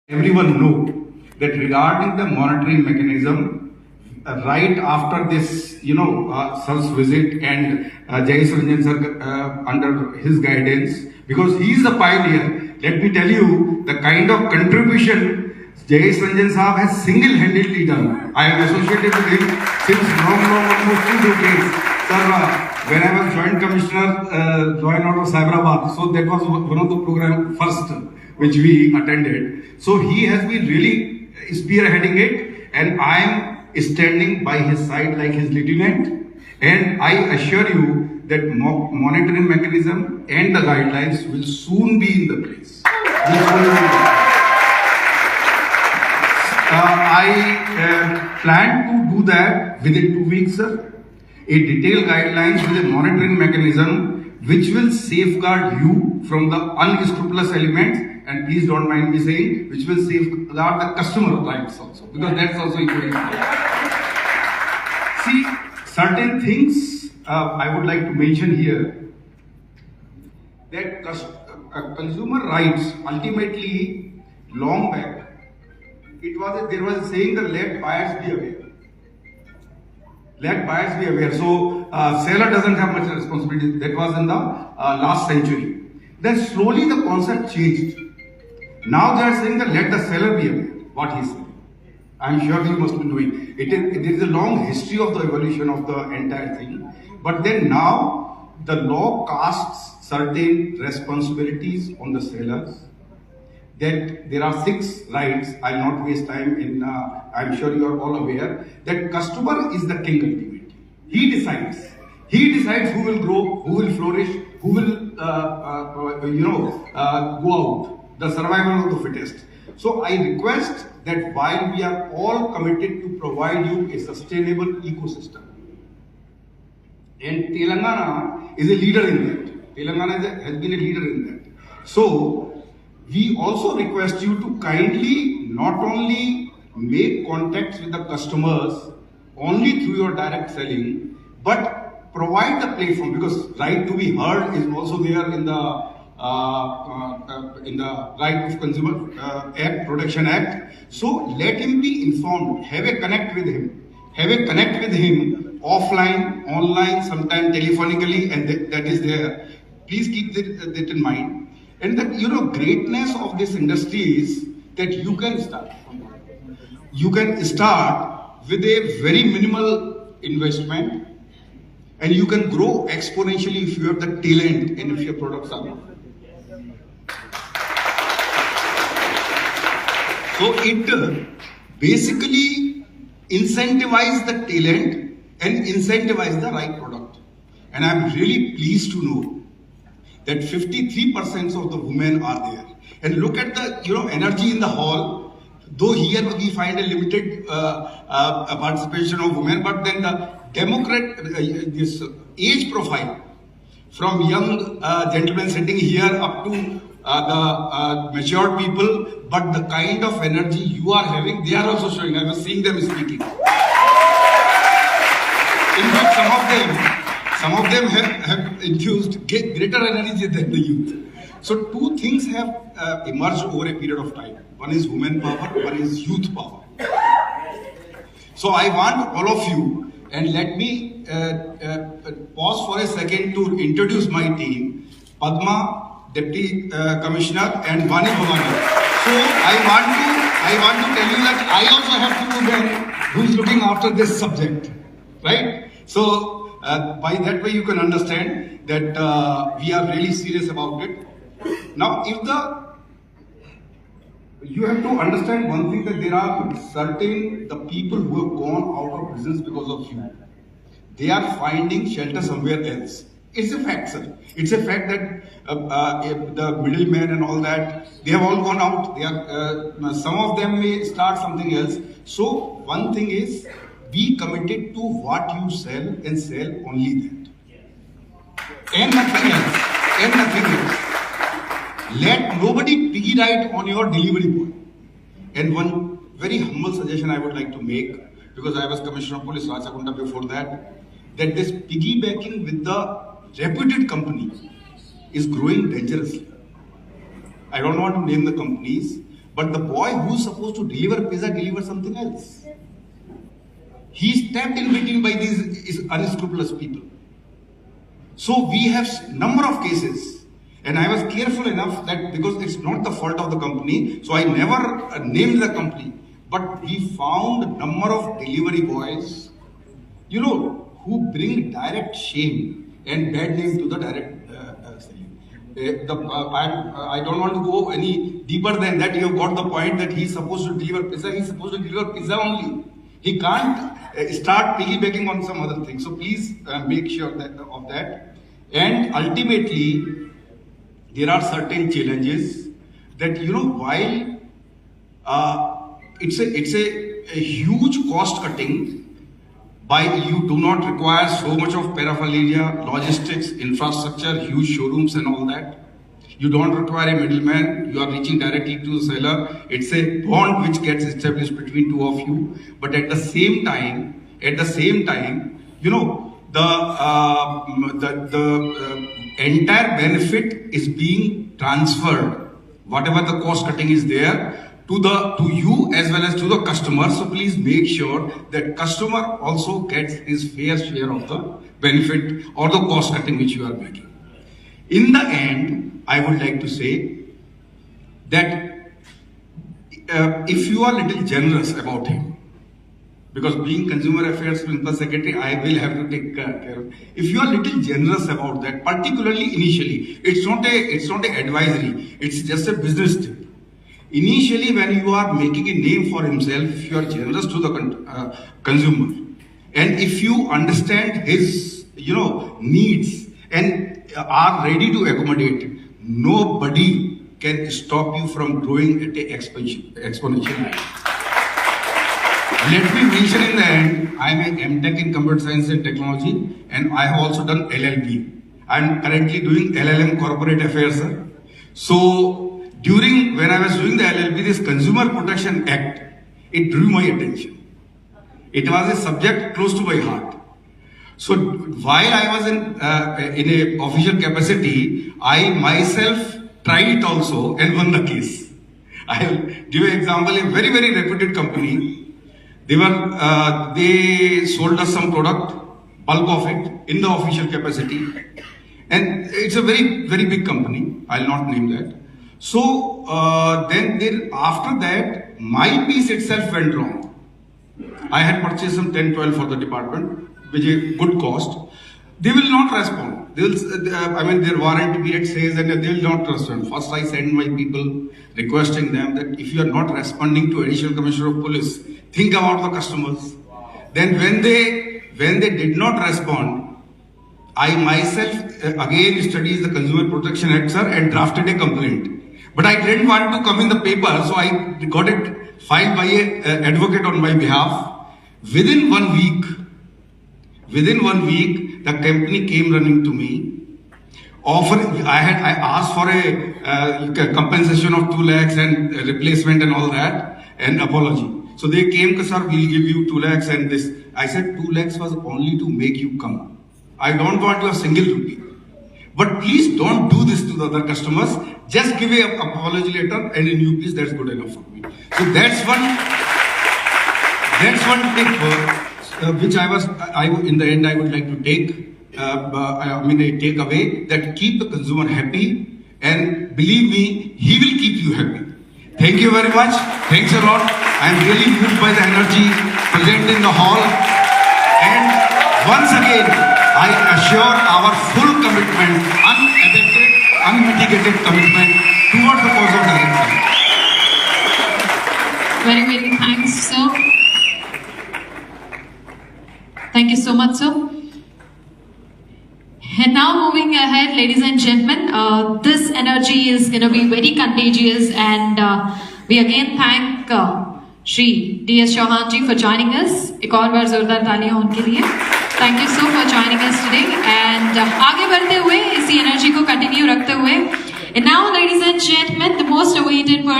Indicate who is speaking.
Speaker 1: Everyone know that regarding the monitoring mechanism, right after this, sir's visit and Jayes Ranjan sir under his guidance, because he is the pioneer, let me tell you the kind of contribution Jayes Ranjan Sahab has single-handedly done. I am associated with him since long, almost 2 decades. Sir, when I was Joint Commissioner, Join out of Cyberabad, so that was one of the program first which we attended. So he has been really spearheading it, and I am standing by his side like his lieutenant. And I assure you that monitoring mechanism and the guidelines will soon be in the place. I plan to do that within 2 weeks, sir. A detailed guidelines with a monitoring mechanism which will safeguard you from the unscrupulous elements, and please don't mind me saying, which will safeguard the customer rights also, because that's also equally important. See, certain things I would like to mention here, that consumer rights ultimately, long back, there was a saying that let buyers be aware. Let buyers be aware. So seller doesn't have much responsibility. That was in the last century. Then slowly the concept changed. Now they are saying that let the seller be aware what he said. I am sure you must be doing. It is a long history of the evolution of the entire thing. But then now the law casts certain responsibilities on the sellers. That there are 6 rights. I'll not waste time in, I'm sure you are all aware, that customer is the king ultimately. He decides. He decides who will grow, who will flourish, who will, go out. The survival of the fittest. So I request that while we are all committed to provide you a sustainable ecosystem, and Telangana is a leader in that. Telangana has been a leader in that. So, we also request you to kindly not only make contacts with the customers only through your direct selling, but provide the platform, because right to be heard is also there in the Right of Consumer Act, Protection Act. So let him be informed, have a connect with him. Have a connect with him offline, online, sometimes telephonically, and that is there. Please keep that in mind. And the greatness of this industry is that you can start. You can start with a very minimal investment, and you can grow exponentially if you have the talent and if your products are good. So it basically incentivizes the talent and incentivizes the right product. And I'm really pleased to know that 53% of the women are there. And look at the energy in the hall. Though here we find a limited participation of women, but then the this age profile from young gentlemen sitting here up to the matured people, but the kind of energy you are having, they are also showing. I was seeing them speaking. In fact, some of them have infused greater energy than the youth. So 2 things have emerged over a period of time. One is women power, one is youth power. So I want all of you, and let me pause for a second to introduce my team. Padma, Deputy Commissioner, and Vani Bhavani. So I want to tell you that I also have 2 women who is looking after this subject, right? So by that way you can understand that we are really serious about it. Now, you have to understand one thing, that there are the people who have gone out of business because of you. They are finding shelter somewhere else. It's a fact, sir. It's a fact that the middlemen and all that, they have all gone out. They are, some of them may start something else. So one thing is, be committed to what you sell and sell only that. And nothing else. And nothing else. Let nobody piggy ride on your delivery boy. And one very humble suggestion I would like to make, because I was Commissioner of Police Rajagunda before that this piggybacking with the reputed company is growing dangerously. I don't want to name the companies, But the boy who's supposed to deliver pizza delivers something else. He's tapped in between by these unscrupulous people. So we have number of cases, and I was careful enough that because it's not the fault of the company, so I never named the company. But we found number of delivery boys, you know, who bring direct shame and bad name to the direct selling. I don't want to go any deeper than that. You have got the point that he's supposed to deliver pizza. He's supposed to deliver pizza only. He can't start piggybacking on some other thing. So please make sure that of that. And ultimately, there are certain challenges that, you know, while it's a huge cost cutting. By you do not require so much of paraphernalia, logistics, infrastructure, huge showrooms and all that. You don't require a middleman. You are reaching directly to the seller. It's a bond which gets established between two of you. But at the same time, you know, the entire benefit is being transferred. Whatever the cost cutting is there, to you as well as to the customer. So please make sure that customer also gets his fair share of the benefit or the cost cutting which you are making. In the end, I would like to say that if you are little generous about him, because being consumer affairs principal secretary, I will have to take care of. If you are little generous about that, particularly initially, it's not a advisory, it's just a business tip. Initially, when you are making a name for himself, if you are generous to the consumer, and if you understand his, you know, needs and are ready to accommodate, nobody can stop you from growing at an exponential rate. Let me mention in the end, I am an MTech in Computer Science and Technology, and I have also done LLB. I am currently doing LLM Corporate Affairs. So, when I was doing the LLB, this Consumer Protection Act, it drew my attention. It was a subject close to my heart. So while I was in a official capacity, I myself tried it also and won the case. I'll give an example. A very, very reputed company. They sold us some product, bulk of it, in the official capacity, and it's a very, very big company. I'll not name that. So then after that, my piece itself went wrong. I had purchased some 10, 12 for the department, which is good cost. They will not respond. They will, their warranty period says that they will not respond. First, I send my people requesting them that if you are not responding to Additional Commissioner of Police, think about the customers. Then when they did not respond, I myself again studied the Consumer Protection Act, sir, and drafted a complaint. But I didn't want to come in the paper, so I got it filed by an advocate on my behalf. Within 1 week, the company came running to me, offering. I asked for a compensation of 2 lakhs and replacement and all that, and apology. So they came, sir, we'll give you 2 lakhs and this. I said 2 lakhs was only to make you come. I don't want your single rupee. But please don't do this to the other customers. Just give an apology letter and a new piece. That's good enough for me. So that's one tip which in the end I would like to take. A take away that keep the consumer happy, and believe me, he will keep you happy. Thank you very much. Thanks a lot. I am really moved by the energy present in the hall. And once again, I assure our full commitment, unabated, unmitigated commitment towards the cause of direct selling.
Speaker 2: Very, very thanks, sir. Thank you so much, sir. And now moving ahead, ladies and gentlemen, this energy is going to be very contagious, and we again thank Shri D.S. Chauhan ji for joining us. एक और बार जोरदार तालियां उनके लिए. Thank you so for joining us today. And आगे बढ़ते हुए इसी एनर्जी को कंटिन्यू रखते हुए, and now ladies and gentlemen, the most awaited person